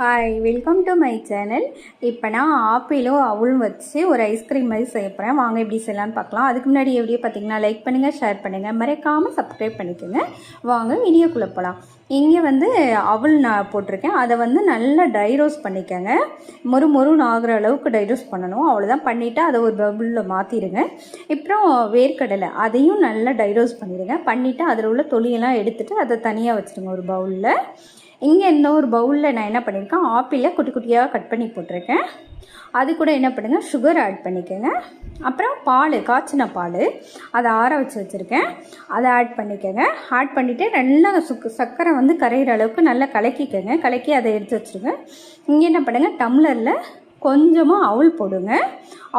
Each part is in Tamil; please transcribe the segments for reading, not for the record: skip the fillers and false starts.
Hi, welcome to my channel. இப்போ நான் ஆப்பிளும் அவளும் வச்சு ஒரு ஐஸ்கிரீம் மாதிரி செய்ய போகிறேன். வாங்க எப்படி செய்யலான்னு பார்க்கலாம். அதுக்கு முன்னாடி எப்படியோ பார்த்தீங்கன்னா லைக் பண்ணுங்கள், ஷேர் பண்ணுங்கள், மறக்காமல் சப்ஸ்கிரைப் பண்ணிக்கோங்க. வாங்க வீடியோக்குள்ளே போகலாம். இங்கே அவள் நான் போட்டிருக்கேன். அதை நல்லா ட்ரை ரோஸ்ட் பண்ணிக்கோங்க. மொறுன்னு ஆகிற அளவுக்கு ட்ரை ரோஸ்ட் பண்ணணும். அவ்வளோதான். பண்ணிவிட்டு அதை ஒரு பவுலில் மாற்றிடுங்க. அப்புறம் வேர்க்கடலை அதையும் நல்லா ட்ரை ரோஸ்ட் பண்ணிடுங்க. பண்ணிவிட்டு அதில் உள்ள தொலியெல்லாம் எடுத்துகிட்டு அதை தனியாக வச்சுடுங்க ஒரு பவுலில். இங்கே இன்னொரு பவுலில் நான் என்ன பண்ணியிருக்கேன், ஆப்பிளை குட்டி குட்டியாக கட் பண்ணி போட்டிருக்கேன். அது கூட என்ன பண்ணுங்கள், சுகர் ஆட் பண்ணிக்கோங்க. அப்புறம் காய்ச்சின பால் அதை ஆற வச்சுருக்கேன். அதை ஆட் பண்ணிக்கோங்க. ஆட் பண்ணிவிட்டு நல்லா சர்க்கரை கரையிற அளவுக்கு நல்லா கலக்கிக்கோங்க. கலக்கி அதை எடுத்து வச்சுருங்க. இங்கே என்ன பண்ணுங்கள், டம்ளரில் கொஞ்சமாக அவல் போடுங்க.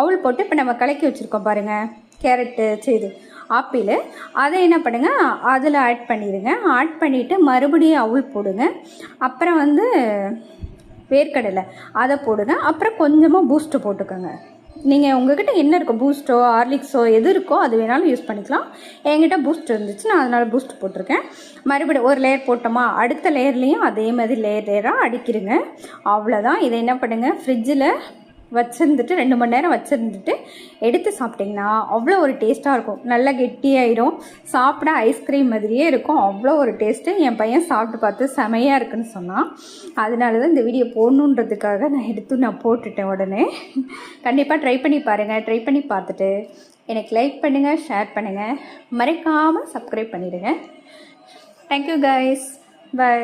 அவல் போட்டு இப்போ நம்ம கலக்கி வச்சுருக்கோம் பாருங்கள், கேரட்டு செய்து ஆப்பிள், அதை என்ன பண்ணுங்கள் அதில் ஆட் பண்ணிடுங்க. ஆட் பண்ணிவிட்டு மறுபடியும் அவல் போடுங்க. அப்புறம் வேர்க்கடலை அதை போடுங்க. அப்புறம் கொஞ்சமாக பூஸ்ட்டு போட்டுக்கோங்க. நீங்கள் உங்கள்கிட்ட என்ன இருக்கோ, பூஸ்ட்டோ ஹார்லிக்ஸோ எது இருக்கோ அது வேணாலும் யூஸ் பண்ணிக்கலாம். என்கிட்ட பூஸ்ட் இருந்துச்சு, நான் அதனால் பூஸ்ட் போட்டிருக்கேன். மறுபடியும் ஒரு லேயர் போட்டோமா, அடுத்த லேயர்லேயும் அதே மாதிரி லேயராக அடிக்கிடுங்க. அவ்வளோதான். இதை என்ன பண்ணுங்கள், ஃப்ரிட்ஜில் வச்சுருந்துட்டு 2 மணி நேரம் வச்சுருந்துட்டு எடுத்து சாப்பிட்டிங்கன்னா அவ்வளோ ஒரு டேஸ்ட்டாக இருக்கும். நல்லா கெட்டியாயிடும். சாப்பிட ஐஸ்கிரீம் மாதிரியே இருக்கும். அவ்வளோ ஒரு டேஸ்ட்டு. என் பையன் சாப்பிட்டு பார்த்து செமையாக இருக்குன்னு சொன்னான். அதனால தான் இந்த வீடியோ போடணுன்றதுக்காக நான் போட்டுட்டேன் உடனே. கண்டிப்பாக ட்ரை பண்ணி பாருங்கள். ட்ரை பண்ணி பார்த்துட்டு எனக்கு லைக் பண்ணுங்கள், ஷேர் பண்ணுங்கள், மறக்காமல் சப்ஸ்கிரைப் பண்ணிடுங்க. Thank you guys. பை.